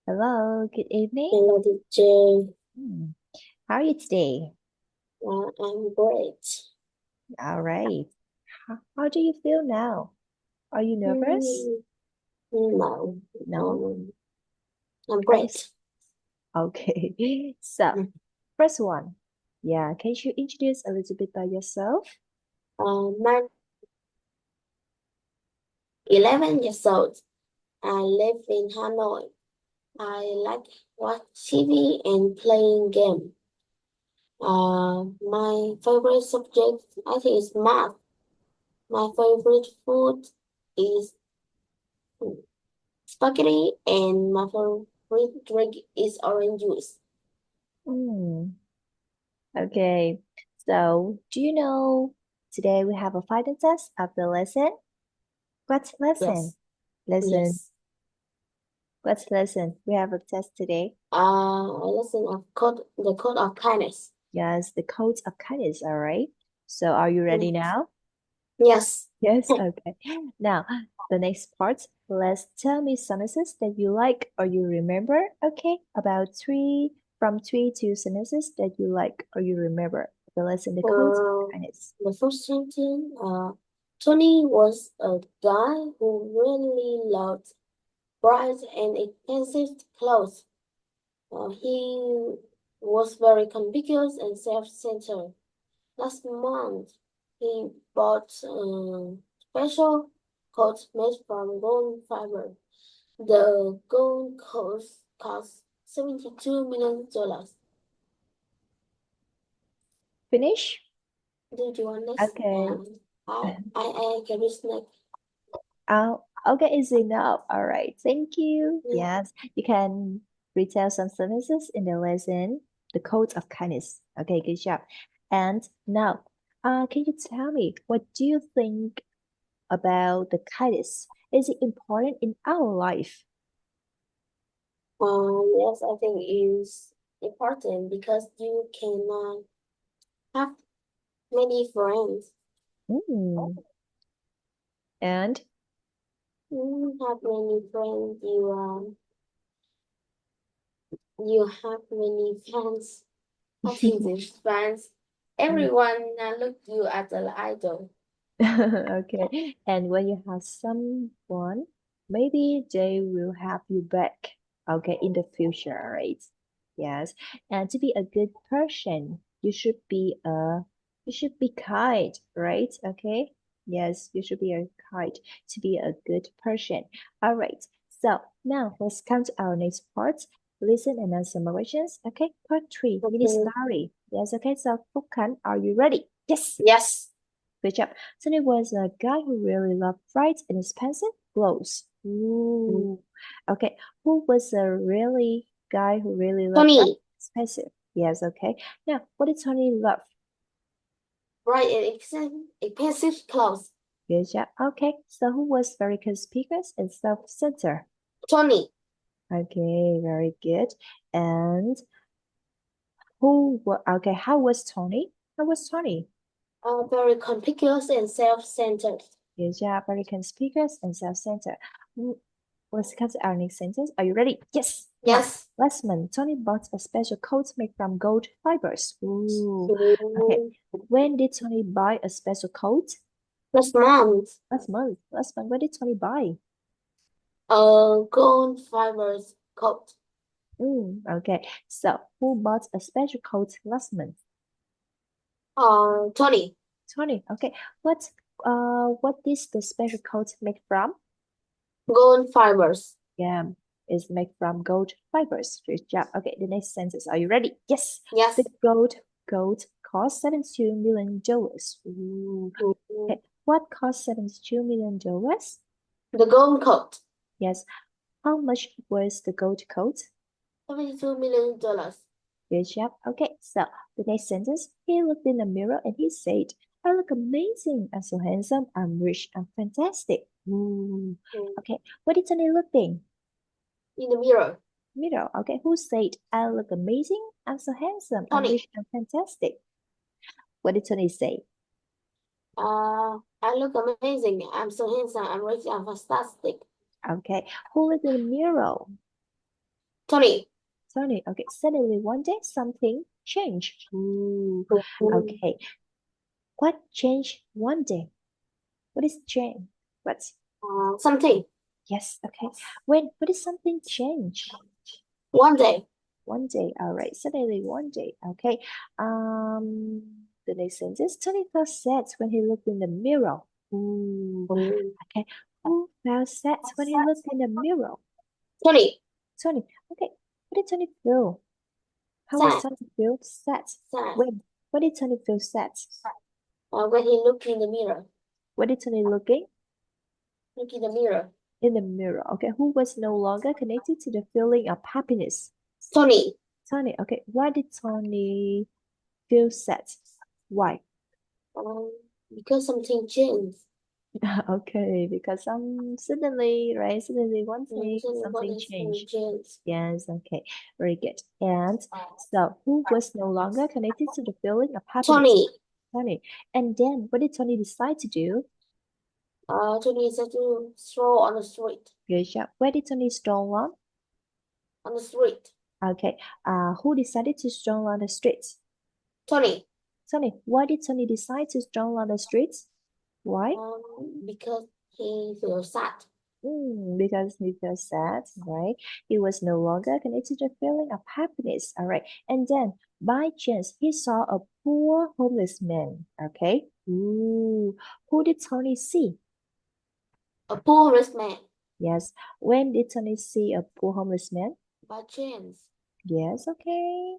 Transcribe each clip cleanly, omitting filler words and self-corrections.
Hello, good evening. Hello, teacher. Hmm, How are you today? I'm great. All right. How do you feel now? Are you nervous? Mm, no, No? I'm Are you? great. Okay. So, Mm. first one. Yeah, can you introduce a little bit by yourself? I'm 11 years old. I live in Hanoi. I like watch TV and playing game. My favorite subject, I think, is math. My favorite food is spaghetti, and my favorite drink is orange juice. Hmm. Okay. So, do you know today we have a final test of the lesson? What lesson? Yes, Lesson. yes. What lesson? We have a test today. A lesson of the code of kindness. Yes, the codes of kindness, all right. So are you ready Yes. now? Yes. Yes, okay. Now, the next part, let's tell me sentences that you like or you remember. Okay, about from three to sentences that you like or you remember. The lesson, the codes of Uh, kindness. the first sentence, Tony was a guy who really loved bright and expensive clothes. He was very conspicuous and self-centered. Last month, he bought a special coat made from gold fiber. The gold cost $72 million. Finish? Do you Okay. understand? I can be snack. Okay, is enough. All right, thank you. Yeah. Yes, you can retell some sentences in the lesson, the codes of kindness. Okay, good job. And now, can you tell me what do you think about the kindness? Is it important in our life? Yes, I think it's important because you can have many friends. Mm. And Have many friends. You have many fans. I think these fans. Mm. Everyone look you as an idol. Okay, and when you have someone, maybe they will have you back. Okay, in the future, right? Yes, and to be a good person, you should be kind, right? Okay. Yes, you should be a kind to be a good person. All right. So now let's come to our next part. Listen and answer my questions. Okay, part three, mini Okay. story. Yes, okay. So Phúc Khánh, are you ready? Yes. Yes. Good job. Sonny was a guy who really loved bright and expensive clothes. Mm. Ooh. Okay. Who was a really guy who really loved bright Tony, and expensive? Yes, okay. Now, what did Tony love? bright and expensive clothes. Good job. Okay. So who was very conspicuous and self-centered? Tony, Okay, very good. And okay, how was Tony? How was Tony? very conspicuous and self-centered. Good job. Very conspicuous and self-centered. Let's come to our next sentence. Are you ready? Yes. Now, Yes. last month, Tony bought a special coat made from gold fibers. Ooh. Okay. Mm. When did Tony buy a special coat? Last month, Last month. Last month. When did Tony buy? gold fibers coat. Okay. So, who bought a special coat last month? Tony, Tony. Okay. What is the special coat made from? gold fibers. Yeah, is made from gold fibers. Good job. Okay, the next sentence. Are you ready? Yes. The Yes. gold cost $72 million. Ooh. Mm. Okay. What cost $72 million? The gold coat, Yes. How much was the gold coat? $72 million. Good job. Okay, so the next sentence. He looked in the mirror and he said, I look amazing. I'm so handsome. I'm rich. I'm fantastic. Ooh. Mm. Okay, what did Tony look in? In the mirror, Mirror. Okay, who said, I look amazing? I'm so handsome. I'm Tony. rich. I'm fantastic. What did Tony say? I look amazing. I'm so handsome. I'm rich. I'm fantastic. Okay, who looked in the mirror? Tony. Tony. Okay. Suddenly one day something changed. Ooh. Okay. What changed one day? What is change? What's Something. yes, okay. When what is something change? One day. One day. All right. Suddenly one day. Okay. The next sentence. Tony felt sad when he looked in the mirror. Ooh. Okay. Who felt sad when he looked in the mirror? Tony. Tony. Okay. What did Tony feel? How was Sad. Tony feel? Sad. Sad. When did Tony feel sad? When he looked in the mirror. What did Tony looking? Look in the mirror. In the mirror. Okay. Who was no longer connected to the feeling of happiness? Tony. Tony. Okay. Why did Tony feel sad? Why? Because something changed. Okay, because suddenly, right? Suddenly one thing, something changed. Changed. Yes, okay. Very good. And so who was no longer connected to the feeling of happiness? Tony. Tony. And then what did Tony decide to do? Tony decided to stroll on the street. Good job. Where did Tony stroll on? On the street. Okay. Who decided to stroll on the streets? Tony. Tony. Why did Tony decide to stroll on the streets? Why? Because he feels sad. Because he feels sad, right? He was no longer connected to the feeling of happiness, all right? And then, by chance, he saw a poor homeless man, okay? Ooh, who did Tony see? A poor homeless man. Yes. When did Tony see a poor homeless man? By chance. Yes, okay.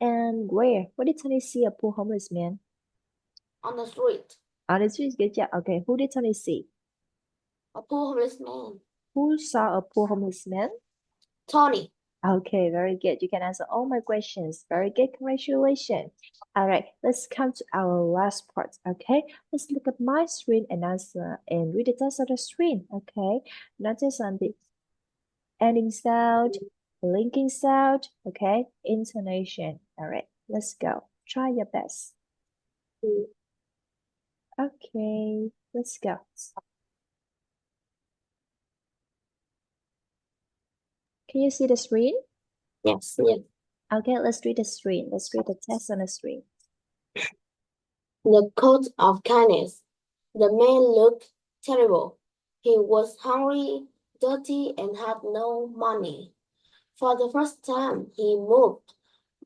And where? Where did Tony see a poor homeless man? On the street. On the street, good job. Okay, who did Tony see? A poor homeless man. Who saw a poor homeless man? Tony. Okay, very good. You can answer all my questions. Very good. Congratulations. All right, let's come to our last part. Okay, let's look at my screen and answer and read the test on the screen. Okay, notice on the ending sound, linking sound. Okay, intonation. All right, let's go. Try your best. Okay, let's go. Can you see the screen? Yes, yes. Okay, let's read the screen. Let's read the test on the screen. The coat of kindness. The man looked terrible. He was hungry, dirty, and had no money. For the first time, he moved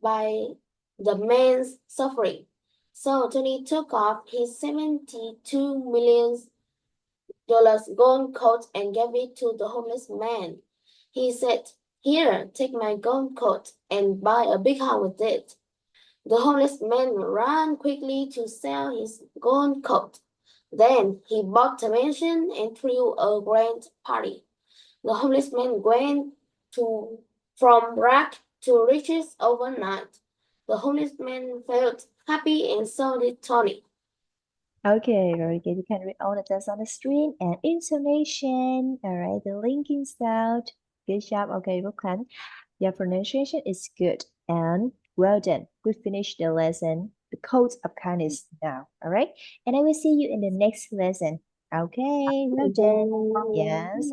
by the man's suffering. So Tony took off his $72 million gold coat and gave it to the homeless man. He said, "Here, take my gold coat and buy a big house with it." The homeless man ran quickly to sell his gold coat. Then he bought a mansion and threw a grand party. The homeless man went from rag to riches overnight. The homeless man felt happy, and so did Tony. Okay, very good. You can read all the tests on the screen and intonation. All right, the linking sound. Good job. Okay, Khánh. Your pronunciation is good and well done. We finished the lesson, the code of kindness now. All right, and I will see you in the next lesson. Okay, well done. Yes.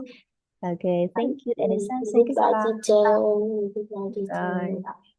Okay, thank you. And it's time to say Goodbye, goodbye. teacher. Goodbye, teacher. Bye.